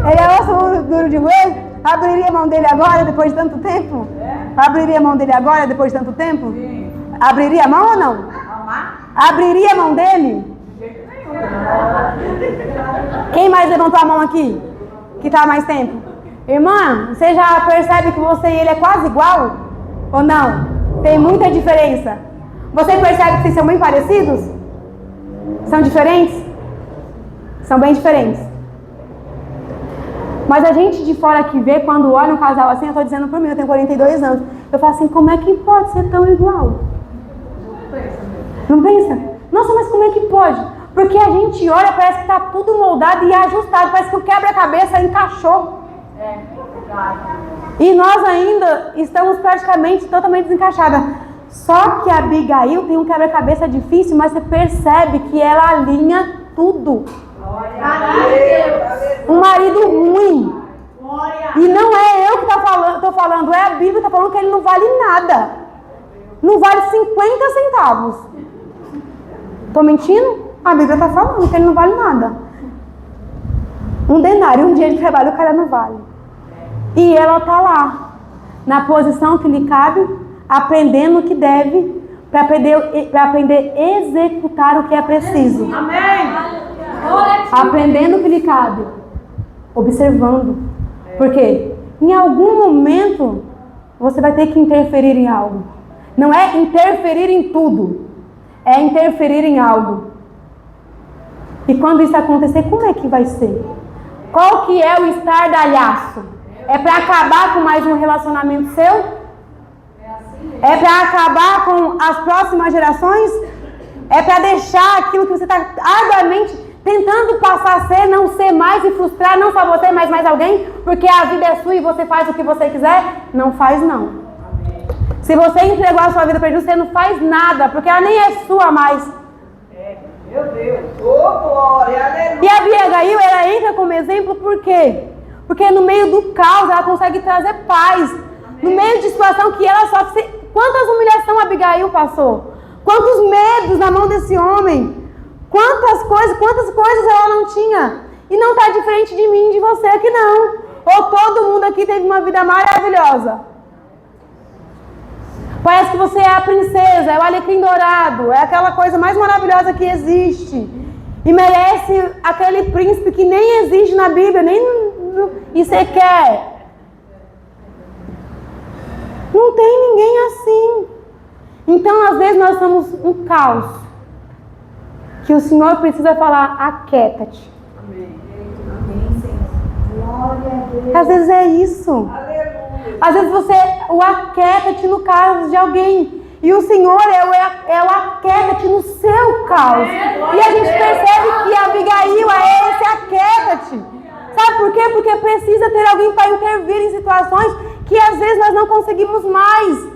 Ele é osso duro de roer? Abriria a mão dele agora, depois de tanto tempo? Abriria a mão dele agora, depois de tanto tempo? Abriria a mão ou não? Abriria a mão dele? Quem mais levantou a mão aqui? Que está há mais tempo? Irmã, você já percebe que você e ele é quase igual? Ou não? Tem muita diferença. Você percebe que vocês são bem parecidos? São diferentes? São bem diferentes. Mas a gente de fora que vê, quando olha um casal assim, eu estou dizendo por mim, eu tenho 42 anos. Eu falo assim, como é que pode ser tão igual? Não pensa? Nossa, mas como é que pode? Porque a gente olha, parece que está tudo moldado e ajustado. Parece que o quebra-cabeça encaixou. E nós ainda estamos praticamente totalmente desencaixadas. Só que a Abigail tem um quebra-cabeça difícil, mas você percebe que ela alinha tudo. Um marido ruim. E não é eu que estou falando, é a Bíblia que está falando que ele não vale nada. Não vale 50 centavos. Estou mentindo? A Bíblia está falando que ele não vale nada. Um denário, um dia de trabalho, o cara não vale. E ela está lá, na posição que lhe cabe, aprendendo o que deve, para aprender a executar o que é preciso. Amém. Aprendendo o que lhe cabe, observando. Por quê? Em algum momento, você vai ter que interferir em algo. Não é interferir em tudo, é interferir em algo. E quando isso acontecer, como é que vai ser? Qual que é o estardalhaço? É para acabar com mais um relacionamento seu? É para acabar com as próximas gerações? É para deixar aquilo que você está arduamente tentando passar a ser, não ser mais e frustrar não só você, mas mais alguém? Porque a vida é sua e você faz o que você quiser? Não faz não. Se você entregou a sua vida para Jesus, você não faz nada, porque ela nem é sua mais. Meu Deus, oh glória, aleluia. E a Abigail, ela entra como exemplo por quê? Porque no meio do caos ela consegue trazer paz. No meio de situação que ela sofre. Quantas humilhações a Abigail passou? Quantos medos na mão desse homem? Quantas coisas ela não tinha? E não está diferente de mim e de você aqui não. Ou todo mundo aqui teve uma vida maravilhosa. Parece que você é a princesa, é o alecrim dourado, é aquela coisa mais maravilhosa que existe. E merece aquele príncipe que nem existe na Bíblia, e você quer. Não tem ninguém assim. Então, às vezes, nós somos um caos. Que o Senhor precisa falar, aquieta-te. Às vezes é isso. Às vezes o aquieta-te no caos de alguém. E o Senhor é o aquieta-te no seu caos. E a gente percebe que Abigail é esse aquieta-te. Sabe por quê? Porque precisa ter alguém para intervir em situações que às vezes nós não conseguimos mais.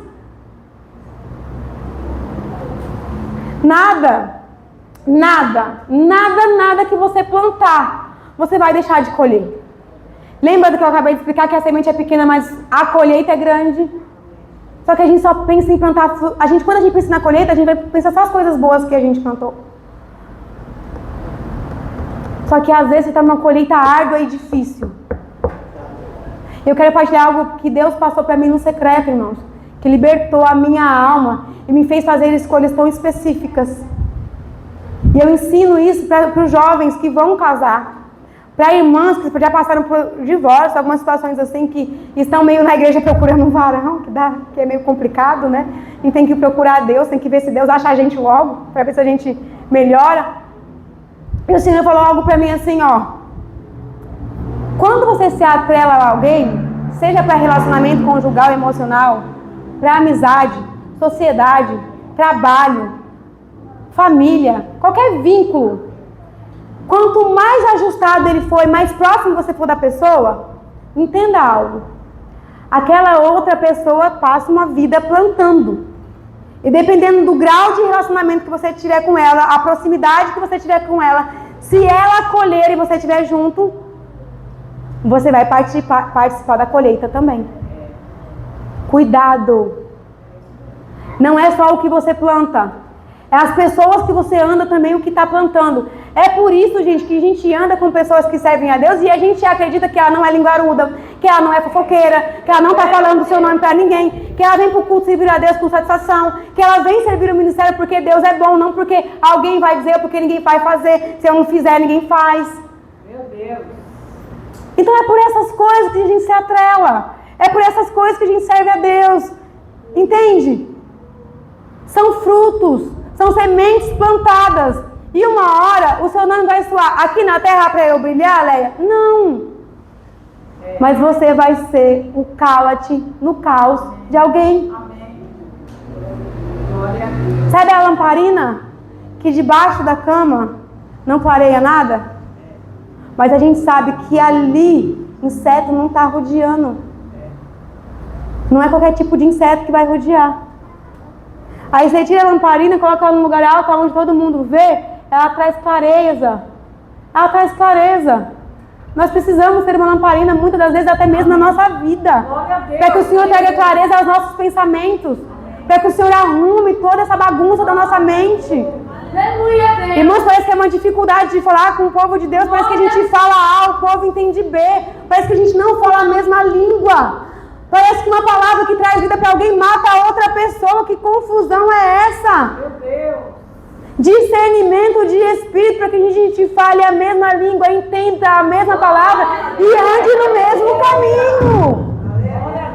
Nada que você plantar, você vai deixar de colher. Lembra do que eu acabei de explicar, que a semente é pequena, mas a colheita é grande? Só que a gente só pensa em plantar... Quando a gente pensa na colheita, a gente vai pensar só as coisas boas que a gente plantou. Só que às vezes você está numa colheita árdua e difícil. Eu quero partilhar algo que Deus passou para mim no secreto, irmãos. Que libertou a minha alma e me fez fazer escolhas tão específicas. E eu ensino isso para os jovens que vão casar. Para irmãs que já passaram por divórcio, algumas situações assim que estão meio na igreja procurando um varão, que é meio complicado, né? E tem que procurar Deus, tem que ver se Deus acha a gente logo, para ver se a gente melhora. E o Senhor falou algo para mim assim, ó. Quando você se atrela a alguém, seja para relacionamento conjugal, emocional, para amizade, sociedade, trabalho, família, qualquer vínculo, quanto mais ajustado ele for, mais próximo você for da pessoa, entenda algo. Aquela outra pessoa passa uma vida plantando. E dependendo do grau de relacionamento que você tiver com ela, a proximidade que você tiver com ela, se ela colher e você estiver junto, você vai participar da colheita também. Cuidado. Não é só o que você planta. É as pessoas que você anda também o que está plantando. É por isso, gente, que a gente anda com pessoas que servem a Deus e a gente acredita que ela não é linguaruda, que ela não é fofoqueira, que ela não está falando o seu nome para ninguém, que ela vem para o culto servir a Deus com satisfação, que ela vem servir o ministério porque Deus é bom, não porque alguém vai dizer, porque ninguém vai fazer. Se eu não fizer, ninguém faz. Meu Deus. Então é por essas coisas que a gente se atrela. É por essas coisas que a gente serve a Deus. Entende? São frutos, são sementes plantadas. E uma hora o seu nome vai soar aqui na terra para eu brilhar, Leia? Não. Mas você vai ser o cala-te no caos de alguém. Sabe a lamparina que debaixo da cama não clareia nada? Mas a gente sabe que ali inseto não está rodeando. Não é qualquer tipo de inseto que vai rodear. Aí você tira a lamparina, coloca ela num lugar alto, onde todo mundo vê, ela traz clareza. Ela traz clareza. Nós precisamos ter uma lamparina, muitas das vezes, até mesmo na nossa vida. Para que o Senhor traga clareza aos nossos pensamentos. Para que o Senhor arrume toda essa bagunça da nossa mente. Irmãos, parece que é uma dificuldade de falar com o povo de Deus. Parece que a gente fala A, o povo entende B. Parece que a gente não fala a mesma língua. Parece que uma palavra que traz vida para alguém mata a outra pessoa. Que confusão é essa? Meu Deus. Discernimento de espírito para que a gente fale a mesma língua, entenda a mesma palavra e ande no mesmo caminho.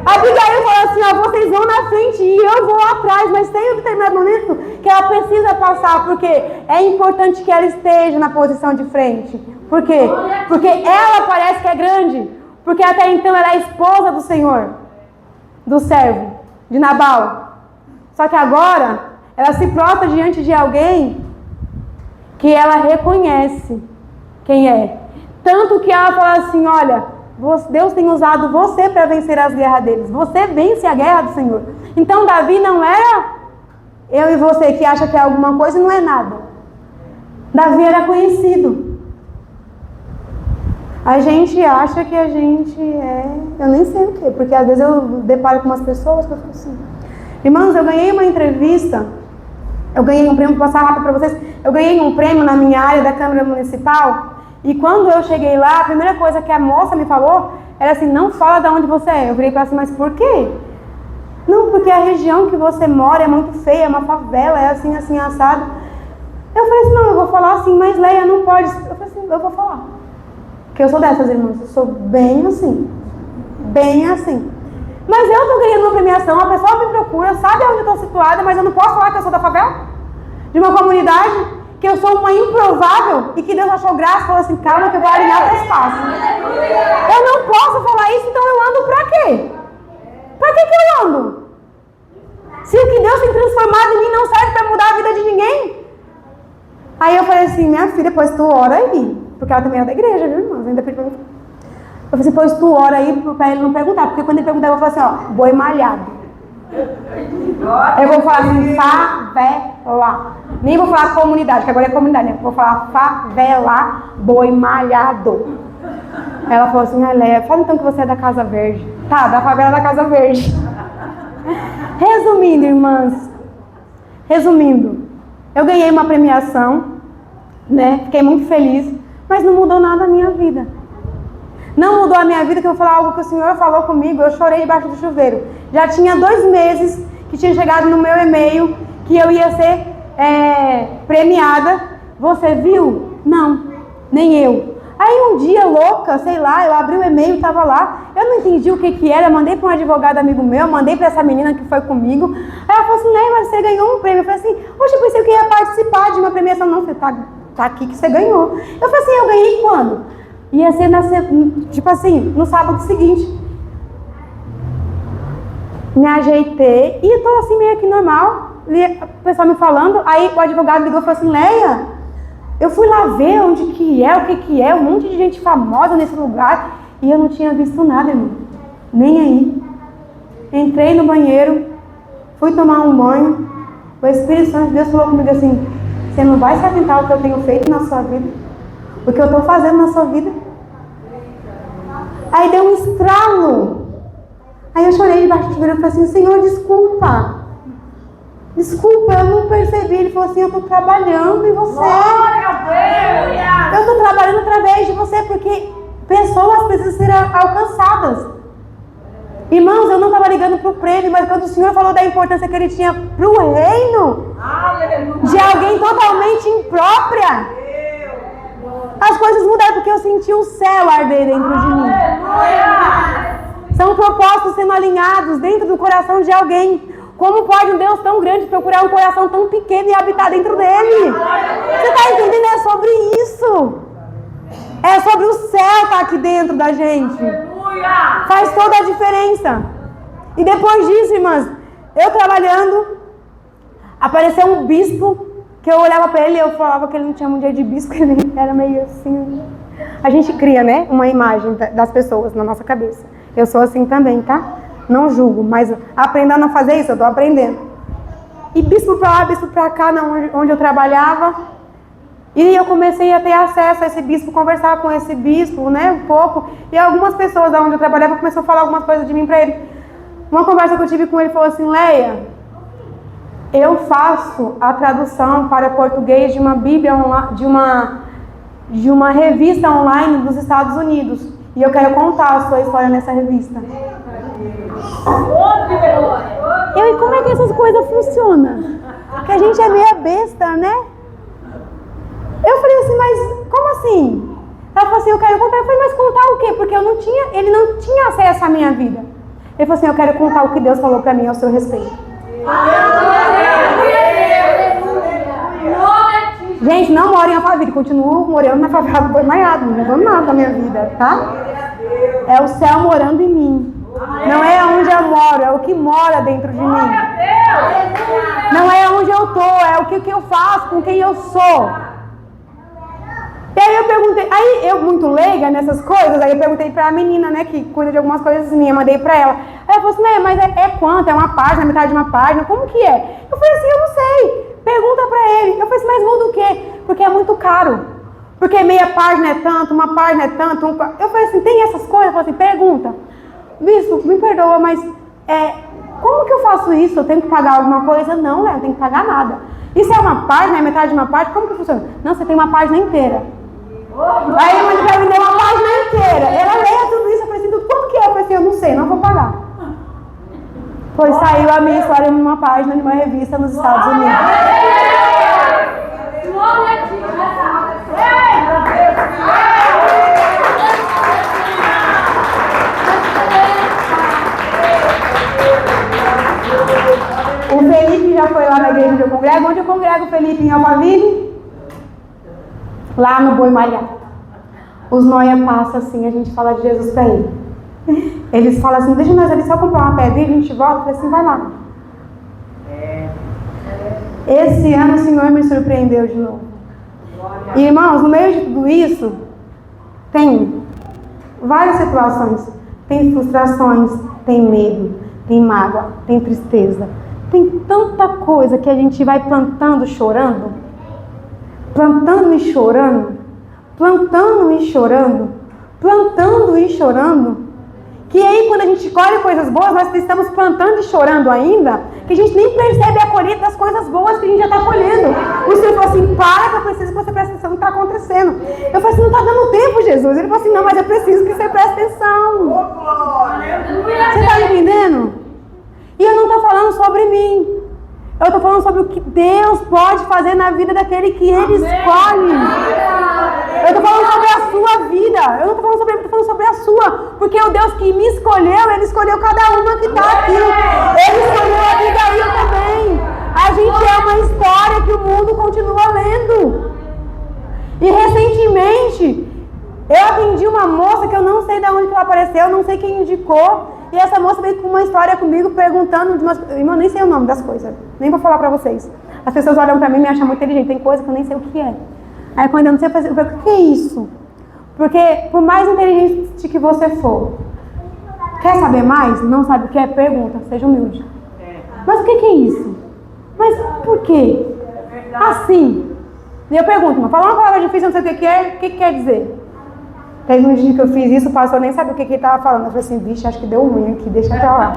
Abigail falou assim, ó, vocês vão na frente e eu vou atrás, mas tem um determinado momento que ela precisa passar, porque é importante que ela esteja na posição de frente. Por quê? Porque ela parece que é grande, porque até então ela é a esposa do Senhor, do servo, de Nabal. Só que agora ela se prostra diante de alguém que ela reconhece quem é. Tanto que ela fala assim, olha, Deus tem usado você para vencer as guerras deles. Você vence a guerra do Senhor. Então Davi não era eu e você que acha que é alguma coisa e não é nada. Davi era conhecido. A gente acha que a gente é... Eu nem sei o quê, porque às vezes eu deparo com umas pessoas que eu falo assim... Irmãos, eu ganhei uma entrevista Eu ganhei um prêmio, vou passar rápido para vocês. Eu ganhei um prêmio na minha área da Câmara Municipal. E quando eu cheguei lá, a primeira coisa que a moça me falou era assim, não fala de onde você é. Eu virei para ela assim, mas por quê? Não, porque a região que você mora é muito feia, é uma favela, é assim, assim, assado. Eu falei assim, não, eu vou falar assim, mas Leia não pode. Eu falei assim, eu vou falar. Porque eu sou dessas, irmãs, eu sou bem assim. Bem assim. Mas eu tô ganhando uma premiação, a pessoa me procura, sabe onde eu tô situada, mas eu não posso falar que eu sou da favela? De uma comunidade, que eu sou uma improvável e que Deus achou graça e falou assim, calma que eu vou alinhar para espaço. Eu não posso falar isso, então eu ando pra quê? Pra que eu ando? Se o que Deus tem transformado em mim não serve para mudar a vida de ninguém? Aí eu falei assim, minha filha, pois tu ora aí. Porque ela também é da igreja, viu, irmãos? Ainda pedi pra mim. Eu falei assim, pois tu ora aí pra ele não perguntar. Porque quando ele perguntar, eu vou falar assim, ó, boi malhado. Eu vou falar assim, favela. Nem vou falar comunidade, que agora é comunidade, né? Vou falar favela, boi malhado. Ela falou assim, Leia, fala então que você é da Casa Verde. Tá, da favela da Casa Verde. Resumindo, irmãs. Resumindo. Eu ganhei uma premiação, né? Fiquei muito feliz, mas não mudou nada a minha vida. Não mudou a minha vida, que eu vou falar algo que o Senhor falou comigo, eu chorei debaixo do chuveiro. Já tinha 2 meses que tinha chegado no meu e-mail que eu ia ser premiada. Você viu? Não, nem eu. Aí um dia, louca, sei lá, eu abri o e-mail e tava lá. Eu não entendi o que era, mandei para um advogado amigo meu, mandei para essa menina que foi comigo. Aí ela falou assim, Leia, mas você ganhou um prêmio. Eu falei assim, poxa, eu pensei que ia participar de uma premiação. Não, você tá aqui que você ganhou. Eu falei assim, eu ganhei quando? Ia ser tipo assim, no sábado seguinte. Me ajeitei e tô assim meio que normal. O pessoal me falando, aí o advogado ligou e falou assim, Leia, eu fui lá ver onde que é, o que é, um monte de gente famosa nesse lugar e eu não tinha visto nada, irmão. Nem aí. Entrei no banheiro, fui tomar um banho, o Espírito Santo de Deus falou comigo assim, você não vai se atentar ao que eu tenho feito na sua vida, o que eu estou fazendo na sua vida. Aí deu um estralo. Aí eu chorei debaixo do chuveiro e falei assim, Senhor, desculpa. Desculpa, eu não percebi. Ele falou assim, eu estou trabalhando em você. Eu estou trabalhando através de você, porque pessoas precisam ser alcançadas. Irmãos, eu não estava ligando para o prêmio, mas quando o Senhor falou da importância que ele tinha para o reino, de alguém totalmente imprópria, as coisas mudaram, porque eu senti o céu arder dentro de mim. São propósitos sendo alinhados dentro do coração de alguém. Como pode um Deus tão grande procurar um coração tão pequeno e habitar dentro dele? Você está entendendo? É sobre isso. É sobre o céu estar aqui dentro da gente. Faz toda a diferença. E depois disso, irmãs, eu trabalhando, apareceu um bispo, que eu olhava para ele e eu falava que ele não tinha muito jeito de bispo, ele era meio assim. A gente cria, né, uma imagem das pessoas na nossa cabeça. Eu sou assim também, tá? Não julgo, mas aprendendo a não fazer isso, eu tô aprendendo. E bispo pra lá, bispo pra cá, onde eu trabalhava. E eu comecei a ter acesso a esse bispo, conversar com esse bispo, né, um pouco. E algumas pessoas onde eu trabalhava começaram a falar algumas coisas de mim pra ele. Uma conversa que eu tive com ele falou assim, Leia, eu faço a tradução para português de uma Bíblia, de uma revista online dos Estados Unidos. E eu quero contar a sua história nessa revista. E como é que essas coisas funcionam? Porque a gente é meio besta, né? Eu falei assim, mas como assim? Ela falou assim, eu quero contar. Eu falei, mas contar o quê? Porque ele não tinha acesso à minha vida. Ele falou assim, eu quero contar o que Deus falou pra mim ao seu respeito. Gente, não moro em Alphaville, continuo morando na favela do Boi Malhado, não mudou nada da minha vida, tá? É o céu morando em mim. Não é onde eu moro, é o que mora dentro de mim. Não é onde eu tô, é o que eu faço, com quem eu sou. E aí eu perguntei, aí eu muito leiga nessas coisas, aí eu perguntei pra menina, né, que cuida de algumas coisas minhas, mandei pra ela. Aí ela falou assim, né, mas é quanto? É uma página, metade de uma página, como que é? Eu falei assim, eu não sei, pergunta pra ele. Eu falei assim, mas muda o quê? Porque é muito caro. Porque meia página é tanto, uma página é tanto. Eu falei assim, tem essas coisas? Eu falei assim, pergunta. Bispo, me perdoa, mas como que eu faço isso? Eu tenho que pagar alguma coisa? Não, né, eu não tenho que pagar nada. Isso é uma página, é metade de uma página? Como que funciona? Não, você tem uma página inteira. Aí a mãe vai me dar uma página inteira. Ela lê tudo isso, eu falei assim, quanto que é? Eu falei assim, eu não sei, não vou pagar. Pois saiu a minha história numa página de uma revista nos Estados Unidos. O Felipe já foi lá na igreja onde eu congrego. Onde eu congrego o Felipe? Em Alphaville? Lá no Boi Malhado. Os noia passam assim, a gente fala de Jesus pra ele. Eles falam assim, deixa nós ali só comprar uma pedrinha, a gente volta. Eu falei assim, vai lá. Esse ano o Senhor me surpreendeu de novo. E, irmãos, no meio de tudo isso, tem várias situações. Tem frustrações, tem medo, tem mágoa, tem tristeza. Tem tanta coisa que a gente vai plantando chorando. Plantando e chorando. Plantando e chorando. Plantando e chorando. Que aí quando a gente colhe coisas boas, nós estamos plantando e chorando ainda, que a gente nem percebe a colheita das coisas boas que a gente já está colhendo. O Senhor falou assim, para que eu preciso que você preste atenção no que está acontecendo. Eu falei assim, não está dando tempo, Jesus. Ele falou assim, não, mas eu preciso que você preste atenção. Você está entendendo? E eu não estou falando sobre mim. Eu estou falando sobre o que Deus pode fazer na vida daquele que Ele escolhe. Eu estou falando sobre a sua vida. Eu não estou falando sobre ele, estou falando sobre a sua. Porque o Deus que me escolheu, Ele escolheu cada uma que está aqui. Ele escolheu a Abigail também. A gente é uma história que o mundo continua lendo. E recentemente, eu atendi uma moça que eu não sei de onde ela apareceu, não sei quem indicou. E essa moça veio com uma história comigo perguntando de umas... Irmão, nem sei o nome das coisas. Nem vou falar pra vocês. As pessoas olham pra mim e me acham muito inteligente. Tem coisa que eu nem sei o que é. Aí quando eu não sei, eu falo, o que é isso? Porque por mais inteligente que você for, quer saber mais? Não sabe o que é? Pergunta. Seja humilde. Mas o que é isso? Mas por quê? Assim. E eu pergunto, mas falar uma palavra difícil, não sei o que é, o que quer dizer? Teve um dia que eu fiz isso, o pastor nem sabia o que ele estava falando. Eu falei assim, vixe, acho que deu ruim aqui, deixa pra lá.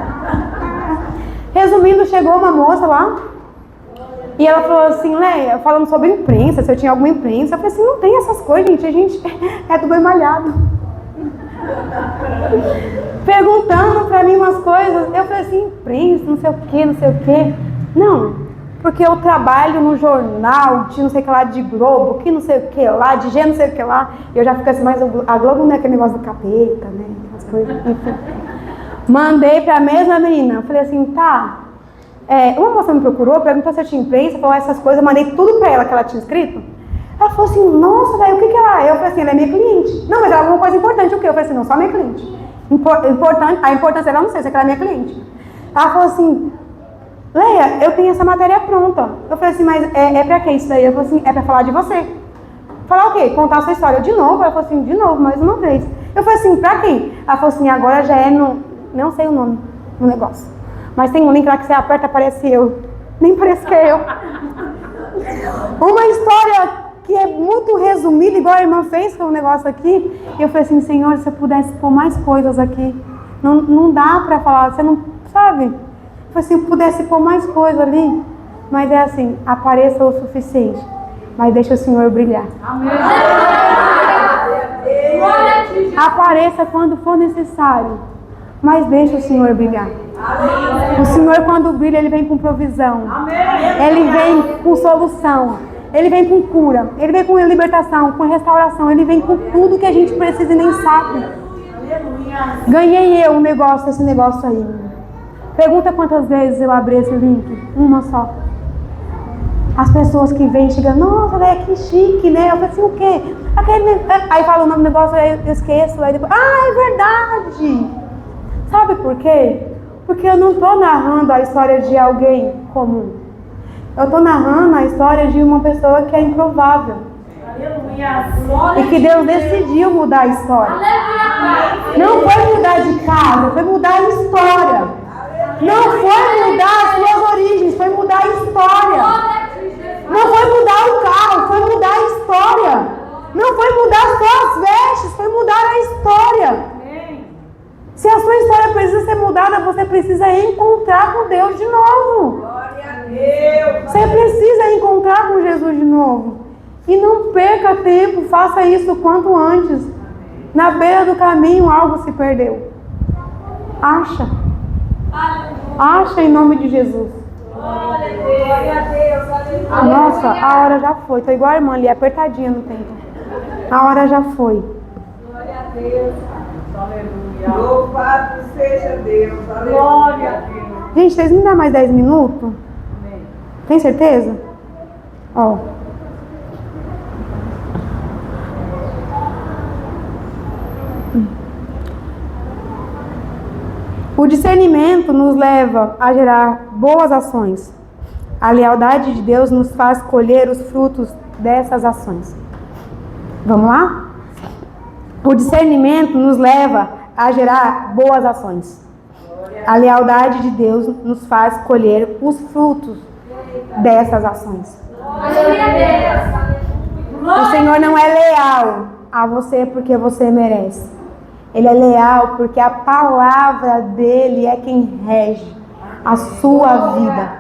Resumindo, chegou uma moça lá, e ela falou assim, Leia, falando sobre imprensa, se eu tinha alguma imprensa. Eu falei assim, não tem essas coisas, gente, a gente é do Boi Malhado. Perguntando pra mim umas coisas, eu falei assim, imprensa, não sei o que, não sei o que. Não, porque eu trabalho no jornal de não sei o que lá, de Globo, que não sei o que lá, de G não sei o que lá. E eu já fico assim, mas a Globo não é aquele negócio do capeta, né? As coisas, enfim. Mandei pra mesma menina, eu falei assim, tá. Uma moça me procurou, perguntou se eu tinha imprensa, falou essas coisas, eu mandei tudo pra ela que ela tinha escrito. Ela falou assim, nossa, velho, o que ela é? Eu falei assim, ela é minha cliente. Não, mas ela é alguma coisa importante, o quê? Eu falei assim, não, só minha cliente. A importância dela, eu não sei, se ela é minha cliente. Ela falou assim, Leia, eu tenho essa matéria pronta. Eu falei assim, mas é pra que isso daí? Eu falei assim, é pra falar de você. Falar o quê? Contar a sua história de novo? Ela falou assim, de novo, mais uma vez. Eu falei assim, pra quem? Ela falou assim, agora já é no... Não sei o nome do negócio. Mas tem um link lá que você aperta, aparece eu. Nem parece que é eu. Uma história que é muito resumida, igual a irmã fez com o negócio aqui. E eu falei assim, Senhor, se eu pudesse pôr mais coisas aqui. Não dá pra falar, você não sabe? Eu falei assim, se eu pudesse pôr mais coisa ali. Mas é assim, apareça o suficiente. Mas deixa o Senhor brilhar. Amém. Apareça quando for necessário. Mas deixa o Senhor brilhar. O Senhor, quando brilha, Ele vem com provisão. Ele vem com solução. Ele vem com cura. Ele vem com libertação, com restauração. Ele vem com tudo que a gente precisa e nem sabe. Ganhei eu esse negócio aí. Pergunta quantas vezes eu abri esse link. Uma só. As pessoas que vêm chegam, nossa, velho, que chique, né? Eu falei assim, o quê? Aí fala o nome do negócio, aí eu esqueço. Aí depois, é verdade. Sabe por quê? Porque eu não estou narrando a história de alguém comum. Eu estou narrando a história de uma pessoa que é improvável. E que Deus decidiu mudar a história. Não foi mudar de casa, foi mudar a história. Não foi mudar as suas origens, foi mudar a história. Não foi mudar o carro, foi mudar a história. Não foi mudar as suas vestes, foi mudar a história. Se a sua história precisa ser mudada, você precisa encontrar com Deus de novo. Glória a Deus. Você precisa encontrar tudo de novo. E não perca tempo, faça isso o quanto antes. Na beira do caminho algo se perdeu. Acha. Acha em nome de Jesus. Glória a Deus, aleluia. Nossa, a hora já foi. Tô igual a irmã ali, apertadinha no tempo. A hora já foi. Glória a Deus. Aleluia. Louvado seja Deus. Aleluia. Glória a Deus. Gente, vocês me dão mais 10 minutos? Tem certeza? Ó. O discernimento nos leva a gerar boas ações. A lealdade de Deus nos faz colher os frutos dessas ações. Vamos lá? O discernimento nos leva a gerar boas ações. A lealdade de Deus nos faz colher os frutos dessas ações. O Senhor não é leal a você porque você merece. Ele é leal porque a palavra dele é quem rege a sua vida.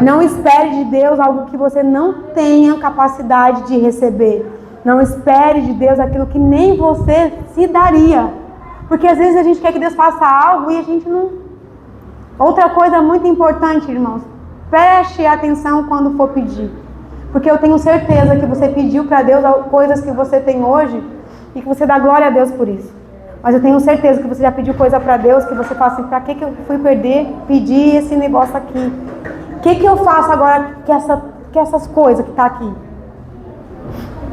Não espere de Deus algo que você não tenha capacidade de receber. Não espere de Deus aquilo que nem você se daria. Porque às vezes a gente quer que Deus faça algo e a gente não... Outra coisa muito importante, irmãos. Preste atenção quando for pedir. Porque eu tenho certeza que você pediu para Deus coisas que você tem hoje e que você dá glória a Deus por isso. Mas eu tenho certeza que você já pediu coisa para Deus que você fala assim, para que eu fui pedir esse negócio aqui? O que eu faço agora que essas coisas que tá aqui?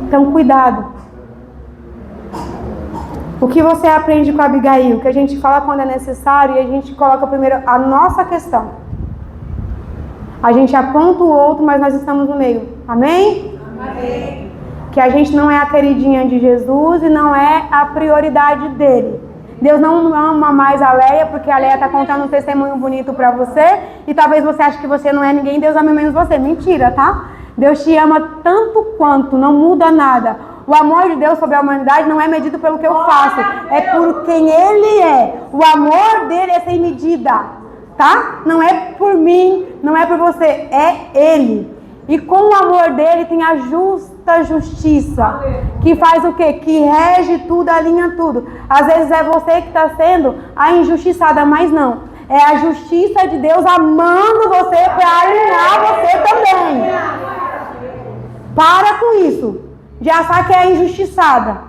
Então, cuidado. O que você aprende com a Abigail? Que a gente fala quando é necessário e a gente coloca primeiro a nossa questão. A gente aponta o outro, mas nós estamos no meio. Amém? Amém. Que a gente não é a queridinha de Jesus e não é a prioridade dele. Deus não ama mais a Leia porque a Leia está contando um testemunho bonito para você e talvez você ache que você não é ninguém, Deus ama menos você. Mentira, tá? Deus te ama tanto quanto, não muda nada. O amor de Deus sobre a humanidade não é medido pelo que eu faço, é por quem Ele é. O amor dele é sem medida, tá? Não é por mim, não é por você, é Ele. E com o amor dele tem a justa justiça, que faz o quê? Que rege tudo, alinha tudo. Às vezes é você que está sendo a injustiçada, mas não. É a justiça de Deus amando você para alinhar você também. Para com isso, de achar que é injustiçada.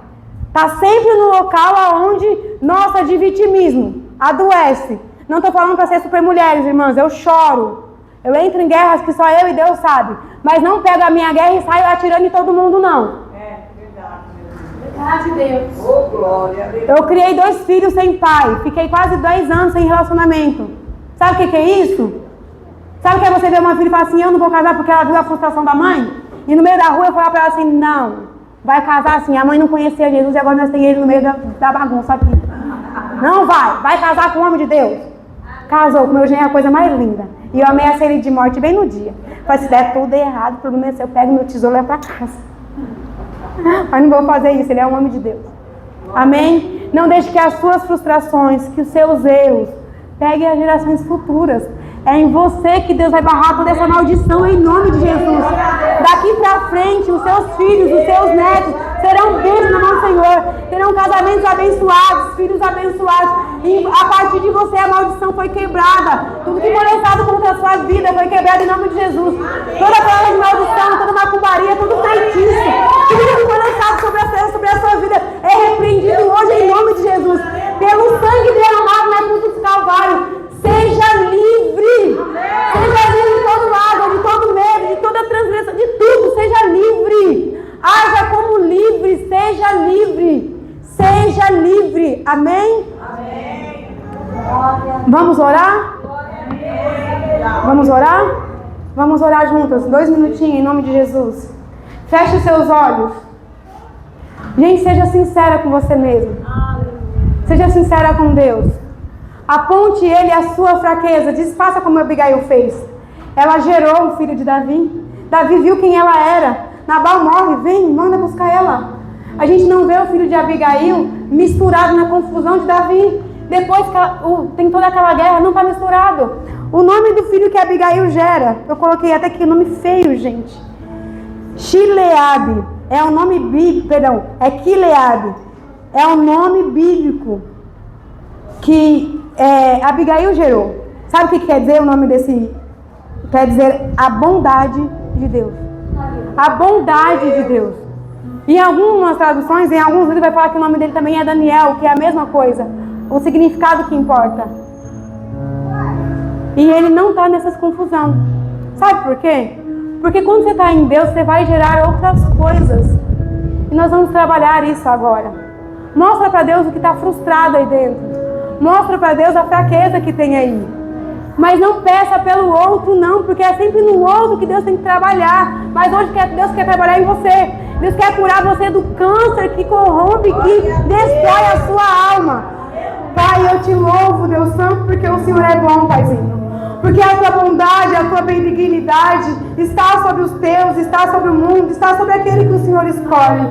Está sempre no local onde, nossa, de vitimismo, adoece. Não estou falando para ser super mulheres, irmãs, eu choro. Eu entro em guerras que só eu e Deus sabe. Mas não pego a minha guerra e saio atirando em todo mundo, não. É verdade. Verdade, Deus. Oh, glória a Deus. Eu criei 2 filhos sem pai. Fiquei quase 2 anos sem relacionamento. Sabe o que é isso? Sabe o que é você ver uma filha e falar assim, eu não vou casar porque ela viu a frustração da mãe? E no meio da rua eu falar pra ela assim, não. Vai casar assim. A mãe não conhecia Jesus e agora nós temos ele no meio da bagunça aqui. Não vai. Vai casar com o homem de Deus. Casou com meu genro, é a coisa mais linda. E eu ameacei ele de morte bem no dia. Falei, se der tudo errado, o problema é seu, eu pego meu tesouro e levo pra casa. Mas não vou fazer isso, ele é um homem de Deus. Amém? Não deixe que as suas frustrações, que os seus erros, peguem as gerações futuras. É em você que Deus vai barrar toda essa maldição em nome de Jesus. Daqui pra frente, os seus filhos, os seus netos serão bênçãos na mão do Senhor. Terão casamentos abençoados, filhos abençoados. E a partir de você a maldição foi quebrada. Tudo que foi lançado contra a sua vida foi quebrado em nome de Jesus. Toda palavra de maldição, toda macumbaria, todo feitiço, tudo que foi lançado sobre a sua vida é repreendido hoje em nome de Jesus. Pelo sangue derramado na cruz do Calvário. Seja livre. Seja livre de todo lado, de todo medo, de toda transgressão, de tudo. Seja livre. Haja como livre. Seja livre. Seja livre. Amém? Amém. Vamos orar? Vamos orar? Vamos orar juntas. 2 minutinhos em nome de Jesus. Feche os seus olhos. Gente, seja sincera com você mesmo. Seja sincera com Deus. Aponte ele a sua fraqueza. Desfaça como Abigail fez. Ela gerou um filho de Davi. Davi viu quem ela era. Nabal morre. Vem, manda buscar ela. A gente não vê o filho de Abigail misturado na confusão de Davi. Depois que tem toda aquela guerra, não está misturado. O nome do filho que Abigail gera, eu coloquei até que nome feio, gente. Quileabe é o nome bíblico, Quileabe é o nome bíblico que Abigail gerou. Sabe o que quer dizer o nome desse? Quer dizer a bondade de Deus. A bondade de Deus. Em algumas traduções, em alguns livros vai falar que o nome dele também é Daniel, que é a mesma coisa. O significado que importa. E ele não está nessas confusões. Sabe por quê? Porque quando você está em Deus, você vai gerar outras coisas. E nós vamos trabalhar isso agora. Mostra para Deus o que está frustrado aí dentro. Mostra para Deus a fraqueza que tem aí. Mas não peça pelo outro, não, porque é sempre no outro que Deus tem que trabalhar. Mas hoje Deus quer trabalhar em você. Deus quer curar você do câncer que corrompe, que destrói a sua alma. Pai, eu te louvo, Deus Santo, porque o Senhor é bom, Paizinho. Porque a tua bondade, a tua benignidade está sobre os teus, está sobre o mundo, está sobre aquele que o Senhor escolhe.